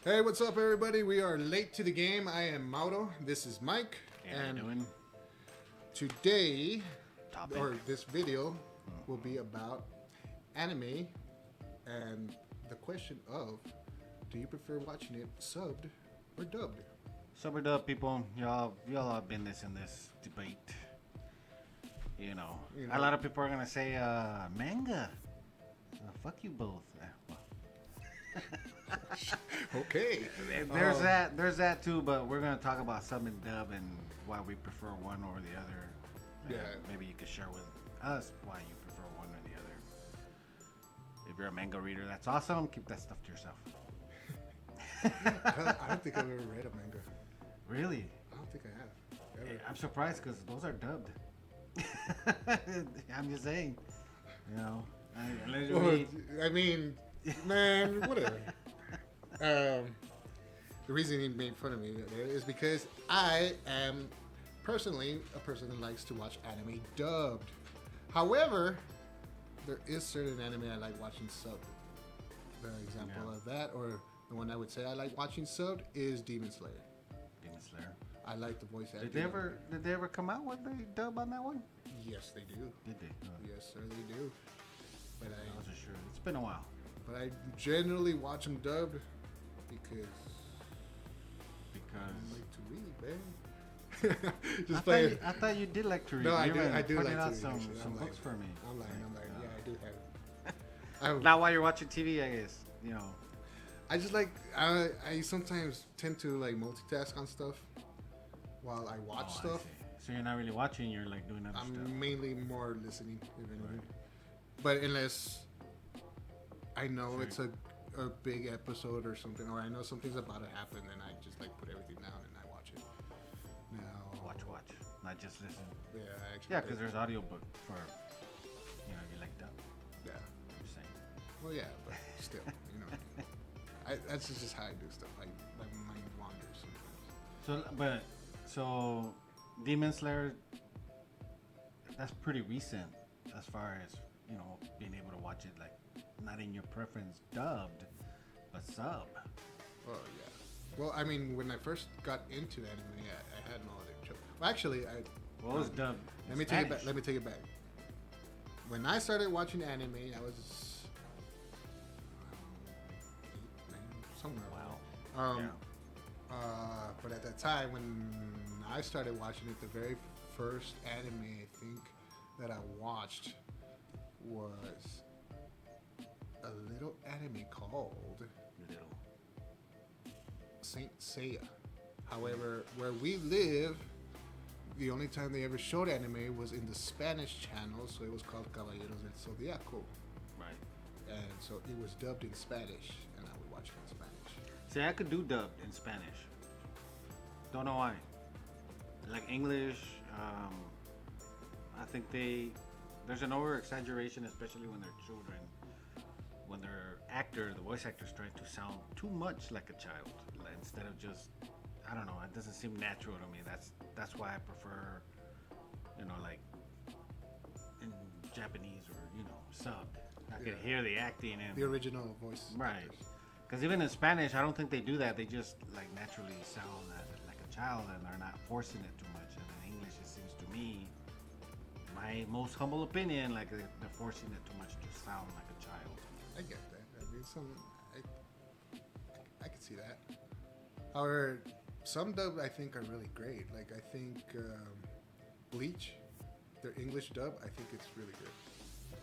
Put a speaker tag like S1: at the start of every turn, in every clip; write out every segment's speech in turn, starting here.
S1: Hey, what's up, everybody? We are late to the game. I am Mauro. This is Mike.
S2: How you doing?
S1: Today,
S2: Topic.
S1: or this video, will be about anime and the question of do you prefer watching it subbed or dubbed?
S2: Sober dub people, y'all have been in this debate.
S1: You
S2: A
S1: know.
S2: lot of people are gonna say manga. Fuck you both.
S1: Okay.
S2: There's that too, but we're gonna talk about sub and dub and why we prefer one over the other. And
S1: Yeah.
S2: maybe you could share with us why you prefer one or the other. If you're a manga reader, that's awesome. Keep that stuff to yourself.
S1: I don't think I've ever read a manga.
S2: Really?
S1: I don't think I have. Ever.
S2: I'm surprised because those are dubbed. I'm just saying, unless you
S1: Well,
S2: read.
S1: I mean, man, whatever. The reason he made fun of me there is because I am personally a person that likes to watch anime dubbed. However, there is certain anime I like watching subbed. The example
S2: Yeah.
S1: of that, or the one I would say I like watching subbed, is Demon Slayer.
S2: Demon Slayer.
S1: I like the voice acting.
S2: Did they ever come out with a dub on that one?
S1: Yes, they do.
S2: Did they?
S1: Yes, sir, they do. But
S2: I wasn't sure. It's been a while.
S1: I generally watch them dubbed because I
S2: Because
S1: like to read, man. Just playing.
S2: I thought you did like to read.
S1: No, I
S2: You
S1: do.
S2: even
S1: I do
S2: pointed
S1: like
S2: out
S1: to read.
S2: some
S1: Actually.
S2: some books for me.
S1: I'm lying. Yeah, I do have. I,
S2: Now while you're watching TV, I guess
S1: I just like. I sometimes tend to like multitask on stuff while I watch
S2: Oh, I
S1: stuff.
S2: see. So you're not really watching. You're like doing other stuff.
S1: I'm mainly more listening, if anything.
S2: Right.
S1: But unless I know
S2: Sure.
S1: it's a big episode or something, or I know something's about to happen, then I just like put everything down and I watch it. Now,
S2: Watch, not just listen.
S1: yeah, I actually.
S2: Yeah, because there's audiobook for you like dub.
S1: Yeah.
S2: I'm saying.
S1: Well, yeah, but still, that's just how I do stuff. My mind wanders sometimes.
S2: So Demon Slayer, that's pretty recent as far as being able to watch it like not in your preference dubbed, but sub.
S1: Oh yeah. Well, I mean, when I first got into anime, I had no other choice. Well, actually,
S2: What was dubbed?
S1: let me take it back. Let me take it back. When I started watching anime, I was 8, 9, somewhere.
S2: Wow.
S1: Um, but at that time, when I started watching it, the very first anime I think that I watched was a little anime called
S2: Little.
S1: Saint Seiya. However, where we live, the only time they ever showed anime was in the Spanish channel, so it was called Caballeros del Zodiaco.
S2: Right.
S1: And so it was dubbed in Spanish, and I would watch it in Spanish.
S2: See, I could do dubbed in Spanish. Don't know why. Like English, I think there's an over exaggeration, especially when they're children. When their the voice actors try to sound too much like a child instead of just, I don't know, it doesn't seem natural to me. That's why I prefer, like in Japanese or subbed. I could
S1: Yeah.
S2: hear the acting and
S1: The original voice.
S2: right.
S1: actors.
S2: Because even in Spanish, I don't think they do that. They just like naturally sound like a child, and they're not forcing it too much. And in English, it seems to me, my most humble opinion, like they're forcing it too much to sound like a child.
S1: I get that. I mean, I can see that. However, some dub I think are really great. Like I think Bleach, their English dub, I think it's really good.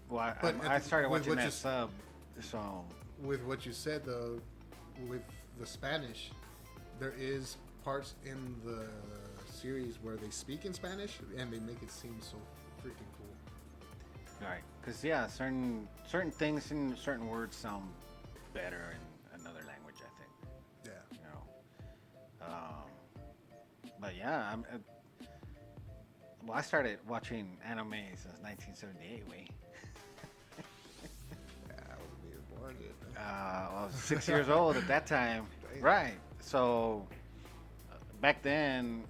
S2: Well,
S1: But
S2: I started
S1: with
S2: watching
S1: what
S2: that
S1: you-
S2: sub, so
S1: With what you said though, with the Spanish, there is parts in the series where they speak in Spanish and they make it seem so freaking cool.
S2: right. Because certain things and certain words sound better in another language. I think.
S1: Yeah.
S2: But yeah, well, I started watching anime since 1978. Way.
S1: Yeah, I wasn't even born yet.
S2: I was 6 years old at that time.
S1: Damn.
S2: Right. So back then,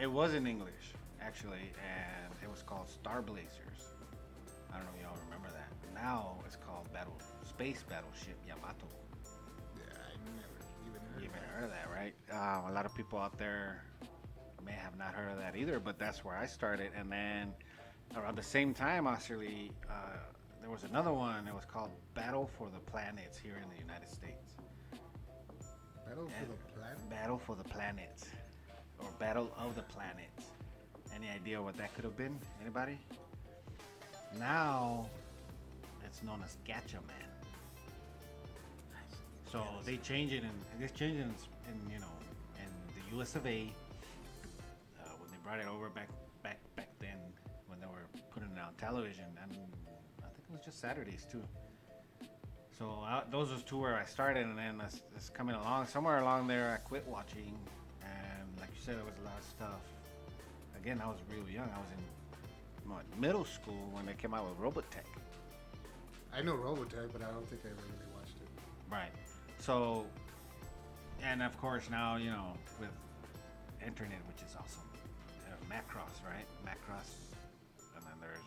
S2: it was in English actually, and it was called Star Blazers. I don't know if y'all remember that. Now it's called Space Battleship Yamato.
S1: Yeah.
S2: even heard of that, right? A lot of people out there may have not heard of that either, but that's where I started. And then around the same time, actually, there was another one. It was called Battle for the Planets here in the United States.
S1: Battle for the Planet?
S2: Battle for the Planets, or Battle of the Planets. Any idea what that could have been? Anybody? Now, it's known as Gatchaman. So they change it, and this change in in the U.S. of A. When they brought it over back then, when they were putting it on television, and I think it was just Saturdays too. So those was two where I started, and then it's coming along. Somewhere along there, I quit watching, and like you said, there was a lot of stuff. Again, I was real young. I was in middle school when they came out with Robotech.
S1: I know Robotech, but I don't think I really watched it.
S2: Right. So, and of course now, with internet, which is awesome. Macross, right? Macross, and then there's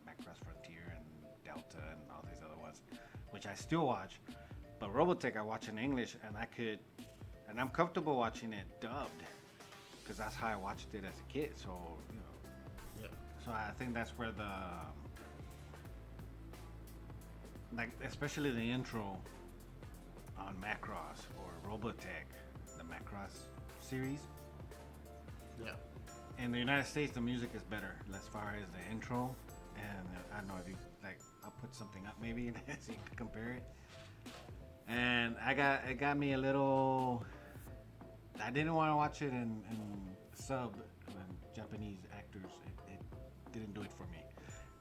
S2: Macross Frontier and Delta and all these other ones, which I still watch. But Robotech I watch in English, and I'm comfortable watching it dubbed, because that's how I watched it as a kid. So,
S1: Yeah.
S2: so I think that's where especially the intro on Macross or Robotech, the Macross series.
S1: Yeah.
S2: In the United States, the music is better as far as the intro, and I don't know if you I'll put something up maybe so you can compare it. And it got me a little. I didn't want to watch it in sub when Japanese actors. It didn't do it for me,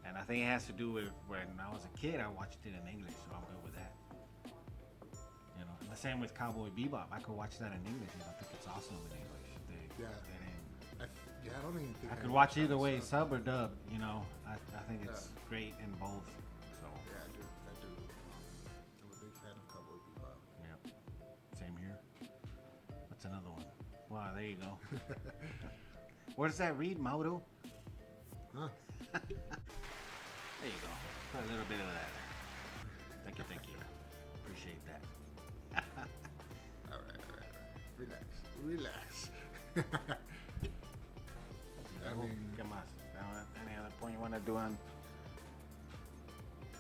S2: and I think it has to do with when I was a kid. I watched it in English, so I'm good with that. And the same with Cowboy Bebop. I could watch that in English, and I think it's awesome in English.
S1: I don't even think
S2: I could watch either way, sub or dub. I think it's great in both. So
S1: yeah, I do. I'm a big fan of Cowboy Bebop.
S2: yeah, same here. What's another one? Wow, there you go. Where does that read, Mauro?
S1: Huh?
S2: There you go. Put a little bit of that there. Thank you. Appreciate that.
S1: All right. Relax. I mean,
S2: ¿Qué más? Any other point you want to do on?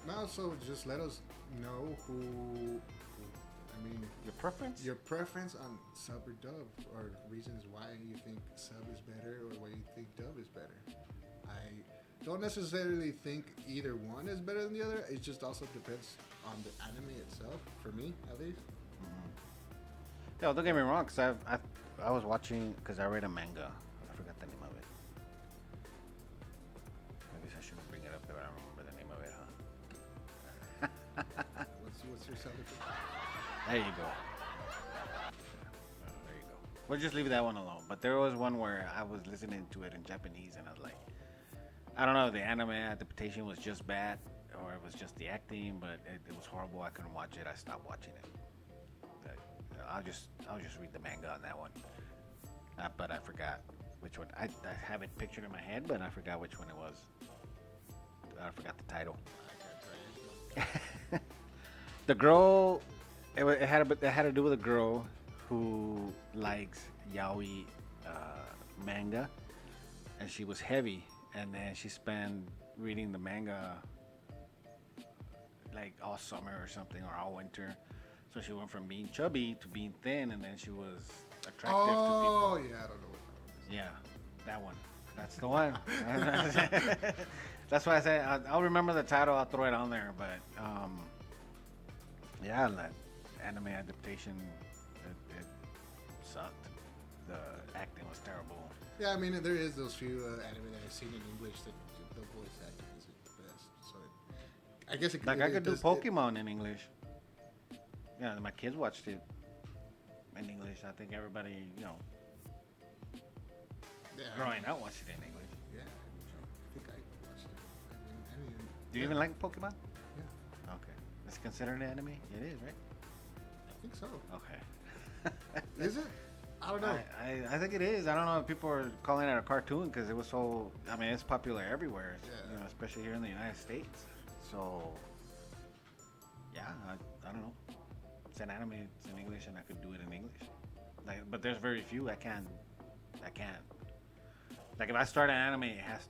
S1: no, so just let us know
S2: Your preference?
S1: your preference on sub or dub, or reasons why you think sub is better or why you think dub is better. I don't necessarily think either one is better than the other. It just also depends on the anime itself, for me at least.
S2: Yeah, don't get me wrong, because I was watching, because I read a manga. I forgot the name of it. I guess I shouldn't bring it up if I don't remember the name of it, huh?
S1: What's your subject?
S2: There you go. There you go. We'll just leave that one alone. But there was one where I was listening to it in Japanese, and I was like, I don't know if the anime adaptation was just bad or it was just the acting, but it was horrible. I couldn't watch it. I stopped watching it. I'll just read the manga on that one. But I forgot which one. I have it pictured in my head, but I forgot which one it was. I forgot the title.
S1: I can't tell you.
S2: The girl, it had to do with a girl who likes yaoi manga, and she was heavy, and then she spent reading the manga like all summer or something, or all winter. So she went from being chubby to being thin, and then she was attractive to people.
S1: Oh yeah, I don't know what that one is.
S2: Yeah, that one. That's the one. That's why I said I'll remember the title. I'll throw it on there. But yeah, that anime adaptation, it sucked. The acting was terrible.
S1: Yeah, I mean there is those few anime that I've seen in English that the voice acting isn't the best. So I guess it
S2: Like I could do
S1: does-
S2: Pokemon in English. Yeah, my kids watched it in English. I think everybody,
S1: Yeah,
S2: growing up watched it in English.
S1: Yeah, I think I watched it. I mean,
S2: Do you even like Pokemon?
S1: Yeah,
S2: Okay. It's considered an anime? It is, right?
S1: I think so.
S2: Okay.
S1: Is it? I don't know.
S2: I think it is. I don't know if people are calling it a cartoon because it was so. I mean, it's popular everywhere,
S1: Yeah.
S2: especially here in the United States. So, yeah, I don't know. it's an anime, it's in English, and I could do it in English. Like, but there's very few I can. Like if I start an anime, it has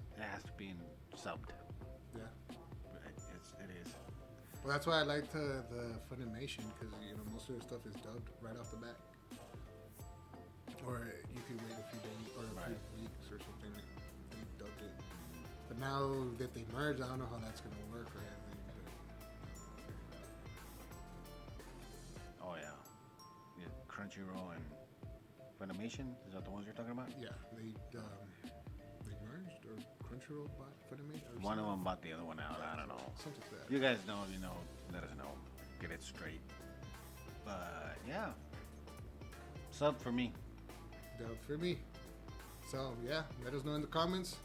S2: to be in subbed.
S1: Yeah.
S2: It is.
S1: Well, that's why I like the Funimation, because most of their stuff is dubbed right off the bat. Or you could wait a few days or a few weeks or something and dubbed it. But now that they merged, I don't know how that's gonna work or anything.
S2: Oh yeah. Crunchyroll and Funimation, is that the ones you're talking about?
S1: Yeah, they merged, or Crunchyroll bought Funimation. Or
S2: One of
S1: something.
S2: them bought the other one out. I don't know.
S1: Something like that.
S2: You guys know, let us know. Get it straight. But yeah, sub for me.
S1: Dub for me. So yeah, let us know in the comments.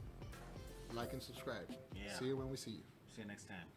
S1: Like and subscribe.
S2: Yeah.
S1: See you when we see you.
S2: See you next time.